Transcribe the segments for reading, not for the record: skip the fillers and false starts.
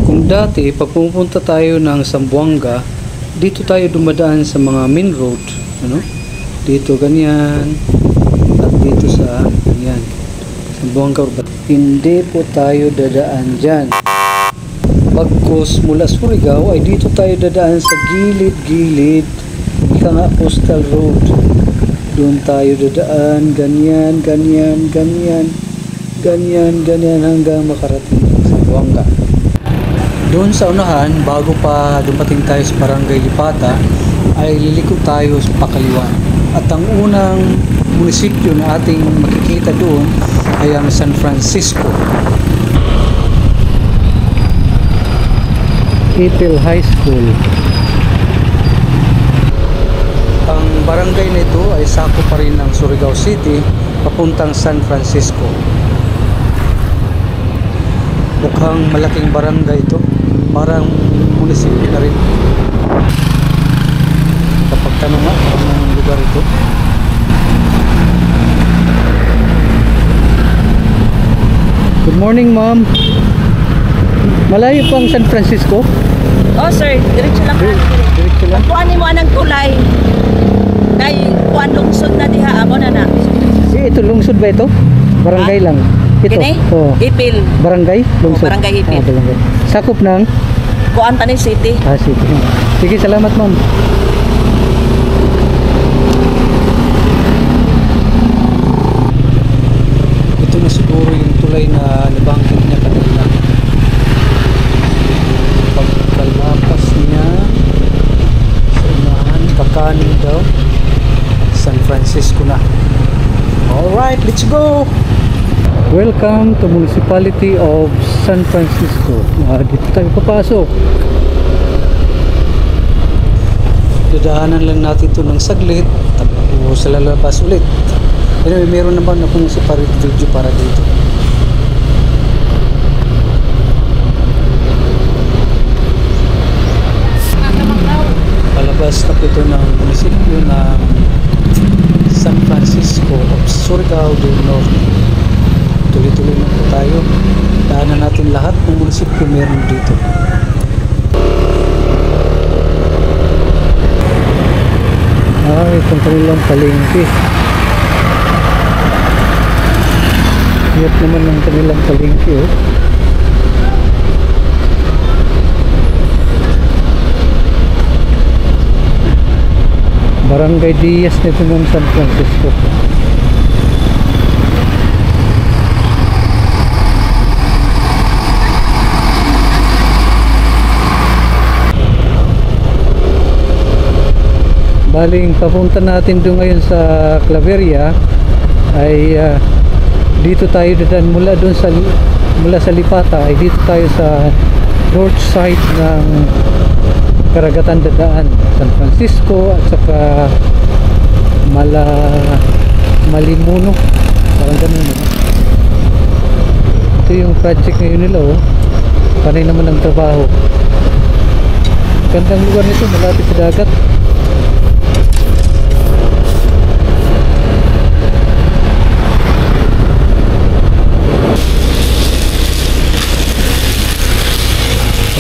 Kung dati, pag pumunta tayo ng Zamboanga, dito tayo dumadaan sa mga main road, ano? Dito ganyan, at dito sa ganyan. Zamboanga Urban. Hindi po tayo dadaan dyan. Pagkos mula Surigao, ay dito tayo dadaan sa gilid-gilid. Ika nga Postal Road. Doon tayo dadaan, ganyan, ganyan, ganyan, ganyan, ganyan, hanggang makarating sa Zamboanga. Doon sa unahan, bago pa dumating tayo sa Barangay Lipata, ay liliko tayo sa pakaliwa. At ang unang munisipyo na ating makikita doon ay ang San Francisco. Ipil High School. Ang barangay na ito ay sakop pa rin ng Surigao City papuntang San Francisco. Mukhang malaking barangay ito, parang munisipyo na rin. Kapag tanong nga ang lugar ito. Good morning, ma'am. Malayo pang San Francisco? Oh sir, diretso lang ka. Diretso lang. Pagkuhan mo anang tulay. Kay kuan lungsod na diha amo na na. Ito lungsod ba ito? Barangay lang. Ito. Kini? Oh. Ipil. Barangay? Lungsod. Barangay Ipil. Barangay. Sakop ng? Kuan Tanay City. Sige. Sige, salamat ma'am. Ito na siguro yung tulay na nabanggit niya kanina. Pagkalapas niya sa unahan, kakanin daw, San Francisco na. Alright, let's go! Welcome to Municipality of San Francisco. Dito tayo papasok. Dadaanan lang natin ito ng saglit tapos sa lalabas ulit. Anyway, meron naman akong separate video para dito. Palabas na po ito ng munisipyo ng San Francisco of Surigao del Norte. Tuloy-tuloy na po tayo. Daanan natin lahat ng munisipyo meron dito. Itong kanilang palengke. Hiyap naman ng kanilang palengke, oh. Barangay Diaz nito ng San Francisco. Baling papunta natin doon ngayon sa Claveria ay dito tayo dadaan mula sa Lipata ay dito tayo sa north side ng karagatan dadaan San Francisco at saka Malimuno, parang ganun, eh. Ito yung project ngayon nila, oh. Panay naman ang trabaho. Gandang lugar nito, malapit sa dagat.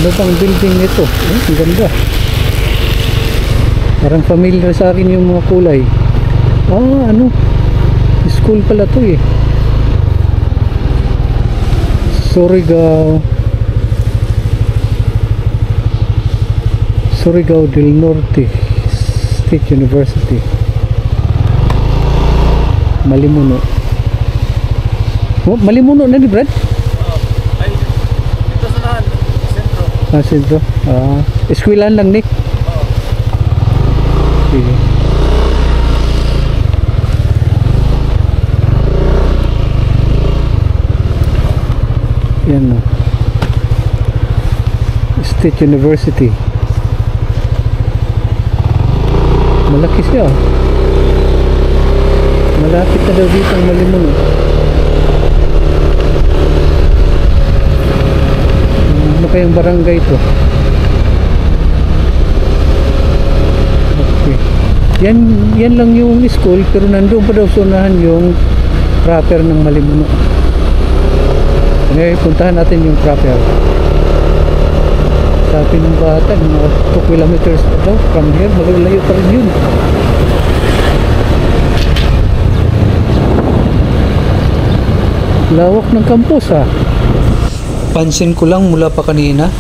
Ano pang building nito? Ang ganda. Parang familiar sa akin yung mga kulay. Ano? School pala to, eh. Surigao del Norte State University. Malimuno. Malimuno na ni Brad? Sentro. Eskwelahan lang, Nick. Sige. Yan, no. State University. Malaki siya. Malapit na daw dito ang Malimuno. Ano kayang barangay ito? Okay. Yan lang yung school, pero nandun pa daw sa unahan yung proper ng Malimuno. Okay, puntahan natin yung proper. Sabi ng bata, mga 2 kilometers pa daw from here, malayo pa rin yun. Lawak ng campus ha. Pansin ko lang mula pa kanina.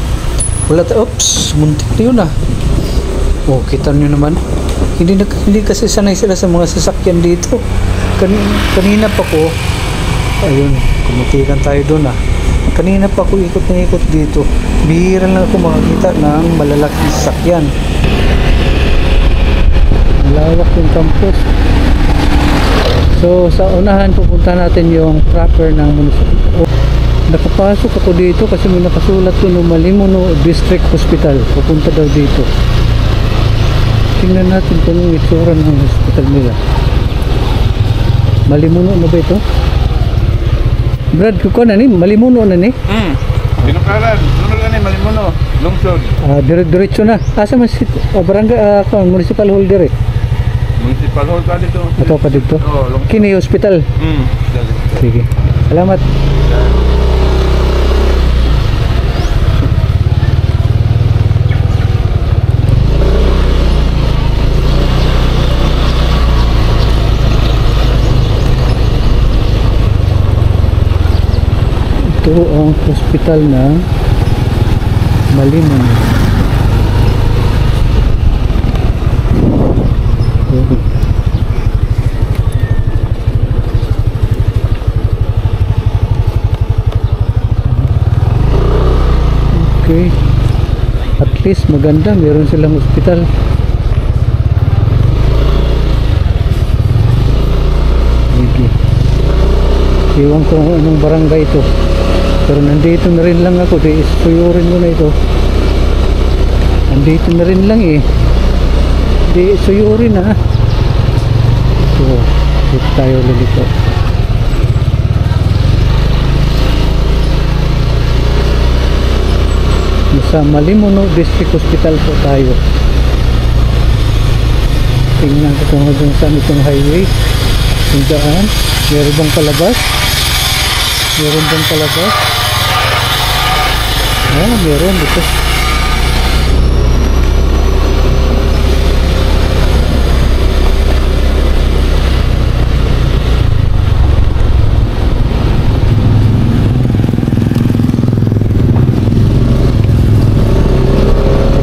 Oops, muntik na yun ah. Oh, kita nyo naman. Hindi kasi sanay sila sa mga sasakyan dito. Kanina pa ko, ayun, kumutikan tayo doon ah. Kanina pa ko ikot na ikot dito. Bihira lang ako makakita ng malalaking sasakyan. Lawak yung campus. So sa unahan pupunta natin yung proper ng munisipyo. Nakapasok ako dito kasi may nakasulat ko no Malimono District Hospital. Pupunta daw dito. Tingnan natin kung yung itsura ng hospital nila. Malimono na ba ito? Brad, kuko na ni? Malimono na ni? Pinukaran, sunod na ni Malimono, lungsod. Diretso na. Asa man si barangay, municipal hall dire? Municipal hall ka dito. Ato pa dito? Oo, lungsod. Kini hospital. Sige. Salamat. Ito ang hospital na Malimono. Okay. At least maganda, meron silang hospital. Sige. Iwan ko kung anong barangay ito. Pero nandito na rin lang ako, di isuyurin ko na ito. Nandito na rin lang eh. Di isuyurin ha. So, dito tayo lalito. Sa Malimono District Hospital po tayo. Tingnan ko kung hanggang saan itong highway. Kung daan, meron bang palabas? Meron bang palabas? Meron dito.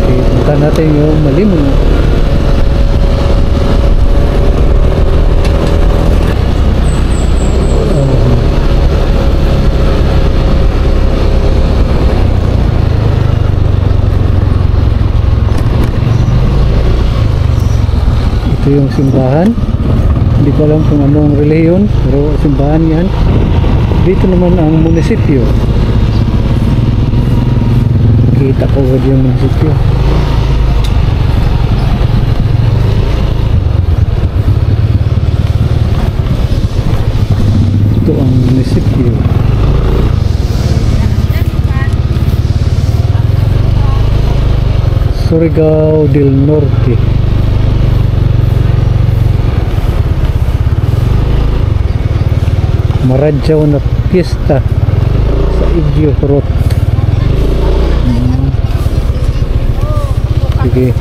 Okay, punta natin yung Malimono. Ito yung simbahan. Hindi ko alam kung anong reliyon, pero simbahan yan. Dito naman ang munisipyo. Kita ko agad yung munisipyo. Ito ang munisipyo. Surigao del Norte. Maradyaw na piyesta sa Igyo Rot. Sige.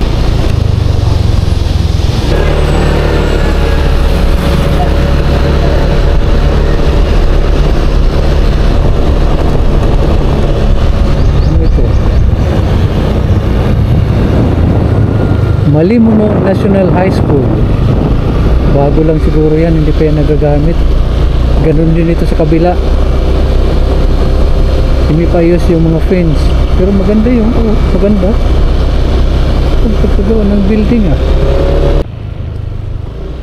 Ano ito? Malimono National High School. Bago lang siguro yan, hindi pa yan nagagamit. Ganun din ito sa kabila. Hindi pa ayos yung mga fence. Pero maganda yung maganda. Pagkagawa ng building ah.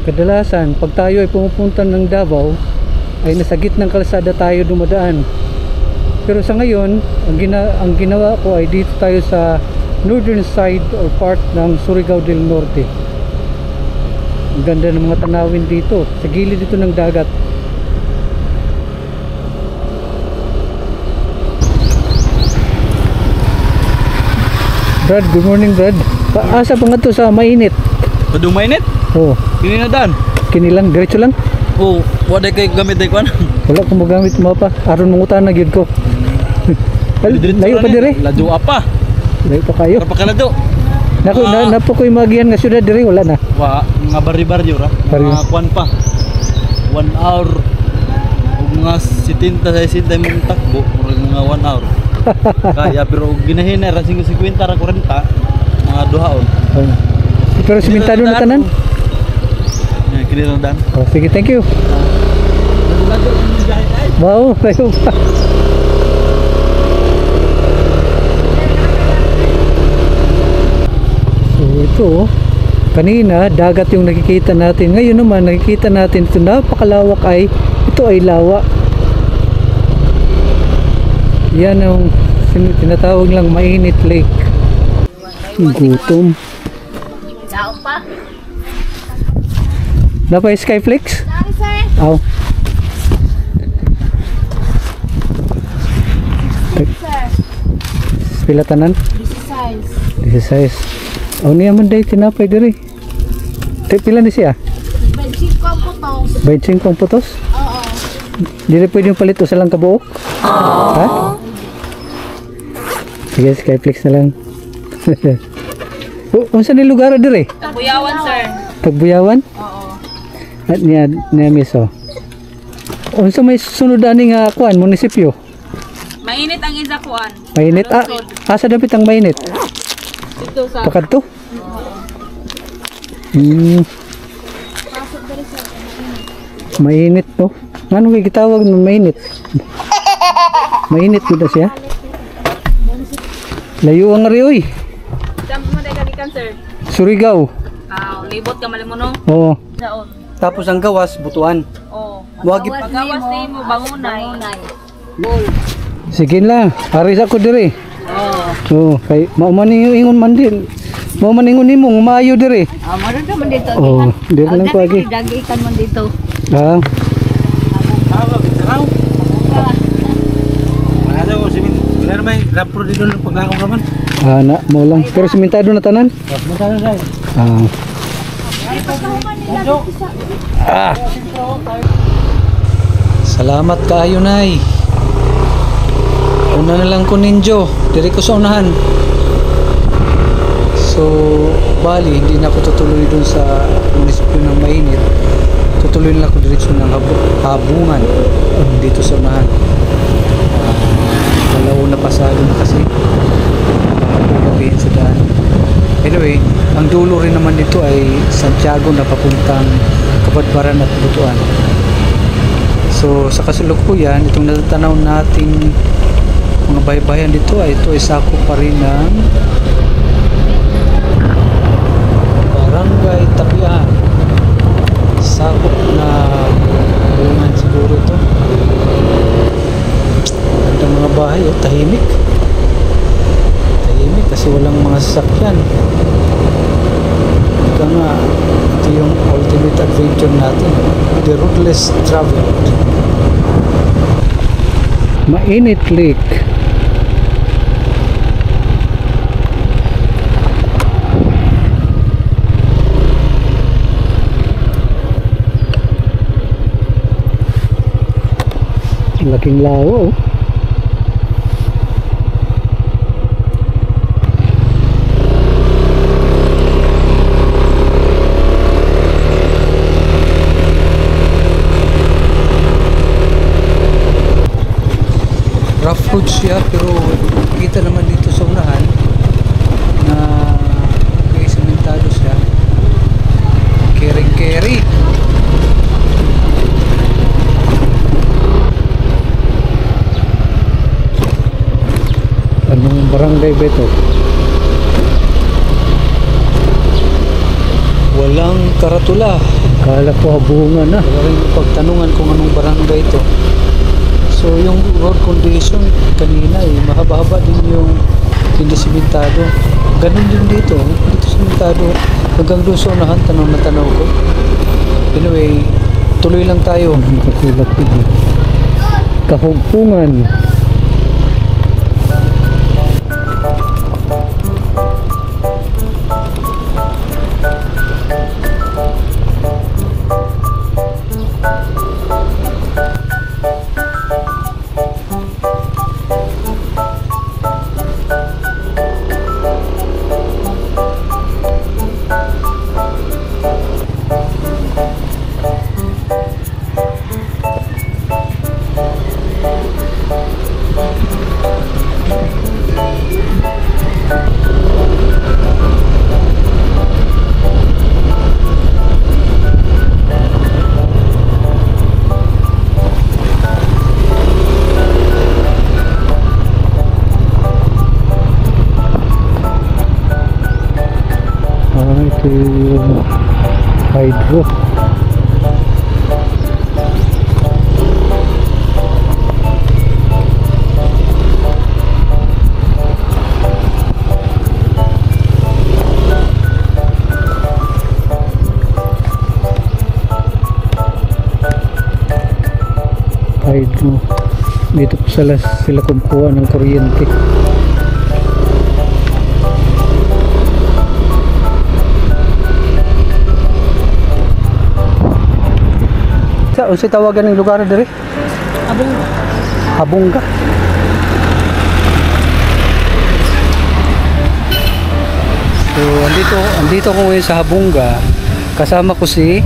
Kadalasan pag tayo ay pumupunta ng Davao ay nasa gitnang kalsada tayo dumadaan. Pero sa ngayon ang ginawa ko ay dito tayo sa northern side or part ng Surigao del Norte. Ang ganda ng mga tanawin dito. Sa gilid dito ng dagat. Brad, good morning Brad. Asa pa nga to sa mainit? Padung mainit? Oo. Kini na dan. Kini lang, diretso lang. Oh, wala kay gamit day kwan. Wala ko magamit mo pa. Aron mangutan na gyud ko. Layo pa dire. Ladu apa? Dahil pa kayo. Para pakalado. Naku, napo ko yung magihan nga syudad diri, wala na. Wa mga bari-baryo ra. Baryo. Mga kuan pa. 1 hour. Ug mga 70 sa 60 mong takbo, murag mga 1 hour. Kaya pero ginahin na ra 50 ra 40 mga duhaon. Oh. Pero simentado na tanan? Ya, kini lang dan. Oh, sige, thank you. Wow, kayo pa. So ito, kanina dagat yung nakikita natin. Ngayon naman nakikita natin ito napakalawak ay ito ay lawa. Yan ang tinatawag lang mainit lake. Gutom. Daon pa. Napay Skyflex? Aw. Pila tanan? This is size. Oh, niya man day tinapay diri. Pila ni siya? 25 ang putos? Oo. Dili pwedeng palit o salang kabuok? Ha? Sige, Skyflex na lang. Unsa ni lugar diri? Tabuyawan, sir. Tagbuyawan? Oo. At niya miso. Unsa may sunod ani nga kuan munisipyo? Mainit ang isa kuan. Mainit? Asa dapat ang mainit? Dito sa Pakadto? Mainit to. Ano may gitawag ng mainit? Mainit ko siya. Layo ang ari oy. Jump mo dai kanikan, sir. Surigao. Libot ka malimuno. Oo. Daon. Tapos ang gawas butuan. Oh. Wagi Pagawas ni mo bangunay. sige lang. Aris ako diri. Oo. Kay mao man ingon man din. Mao man ingon nimo maayo diri. Maron ka man dito. Oo. Diri lang ko agi. Dagi ikan man dito. Ah. Ano ko simin, wala naman rapro dito ng paglakaw naman. Na mo lang. Pero simentado na tanan. Ah. Salamat kaayo nay. Una na lang ko ninjo. Diri ko sa unahan. So, bali, hindi na ako tutuloy dun sa munisipyo ng mainit. Tutuloy na ako diretso ng habungan dito sa unahan. Dalaw na pasado na kasi. Gabihin sa daan. Anyway, ang dulo rin naman dito ay Santiago na papuntang Kabadbaran at Butuan. So sa kasalukuyan, itong natatanaw nating mga baybayan dito ay ito ay sakop pa rin ng Barangay Tapian. Sakop na bungan siguro ito. Ganda mga bahay, tahimik. Tahimik kasi walang mga sasakyan. Ika nga, ito yung ultimate adventure natin, the roadless travel. Mainit Lake. Laking lawa. Rough road siya pero kita naman dito sa unahan na okay, sementado siya. Kering-keri. Anong barangay ba ito? Walang karatula. Kala ko habungan na. Wala rin pagtanungan kung anong barangay ito. So yung road condition kanina mahaba-haba din yung hindi simentado. Ganun din dito. Dito simentado. Hanggang doon sa unahan, tanaw na tanaw ko. Anyway, tuloy lang tayo. Kakulak din. Kahugpungan. Hydro. Hydro. Dito po sila kumukuha ng kuryente. Sa tawagan ng lugar diri? Abong. Habungga. So andito ko ngayon sa Habungga. Kasama ko si,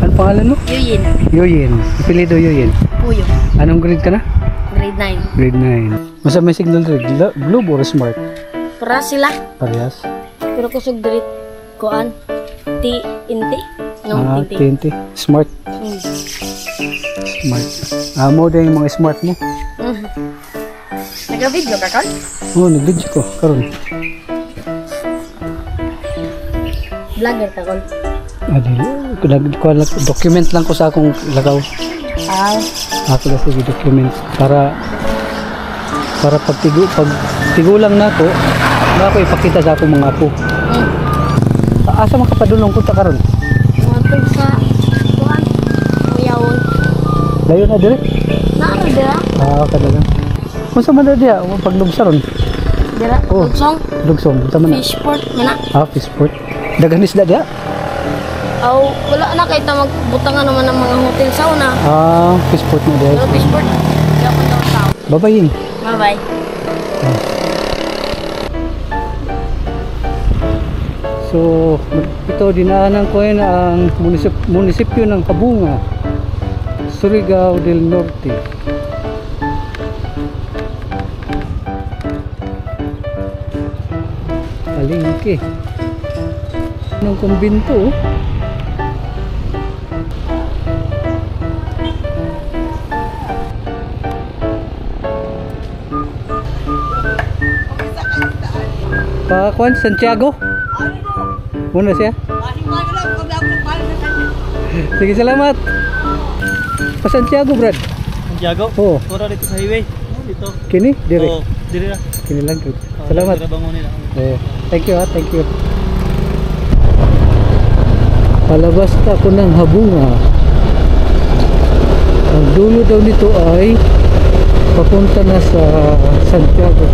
ano pangalan mo? Yuyin. Yuyin. Apelido Yuyin. Puyo. Anong grade ka na? Grade 9. Grade 9. Masa may signal diri? Blue or smart? Para sila. Parehas. Pero kusog diri koan. Inti. Ah, Tinti. TNT. Smart. Smart. Mo din yung mga smart mo. Nag-video ka kan? Oh, nag-video ko. Karon. Vlogger ka kon. Document lang ko sa akong lagaw. Ako na sige document para pag tigulang na ako ipakita sa akong mga apo. Asa man kapadulong ko ta karon? Mga sa kuan. Uyawon. Layo na dire? Naano dira? Kada lang. Unsa man diha paglugsaron? Dira. Oh. Lugsong, tama na. Fishport mana? Fishport. Dagan isda diha? Aw, wala na kay ta magbutangan naman ng mga hotel sauna. Fishport na diha. Pero fishport. Dapat daw tao. Babayin. Bye-bye. So, ito dinaanan ko yun ang munisipyo ng Habunga, Surigao del Norte. Palengke ng kumbinto. Pakuan Santiago. Muna siya. Sige, salamat. Pa Santiago, Brad. Santiago? Oo. Pura dito sa highway. Dito. Kini? Dire. Oo, dire na. Kini lang. Salamat. Dire bangunin ako. Thank you, thank you. Palabas ako ng Habunga. Ang dulo daw nito ay papunta na sa Santiago.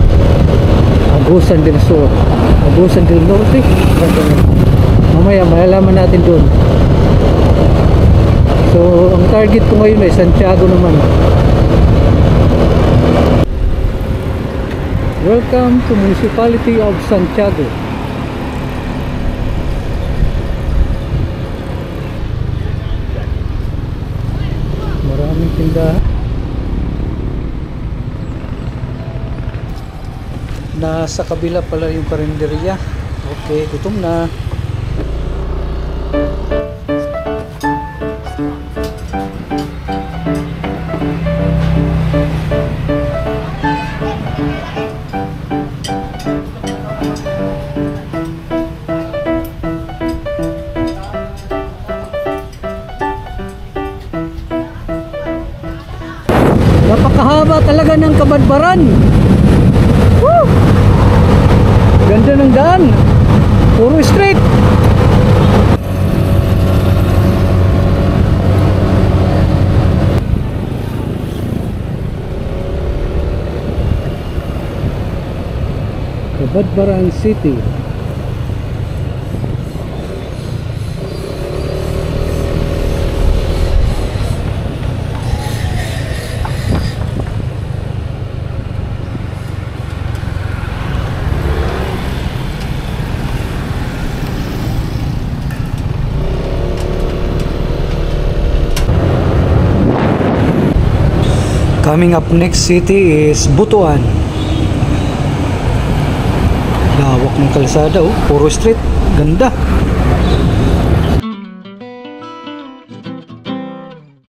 Agusan del Sur. Agusan del Norte. Mamaya malalaman natin doon. So ang target ko ngayon ay Santiago naman. Welcome to Municipality of Santiago. Maraming tindahan. Nasa kabila pala yung karinderya. Okay, gutom na. Napakahaba talaga ng Kabadbaran. Woo! Ganda ng daan. Puro straight. Kabadbaran City. Coming up next city is Butuan. Lawak ng kalsada, puro street, ganda.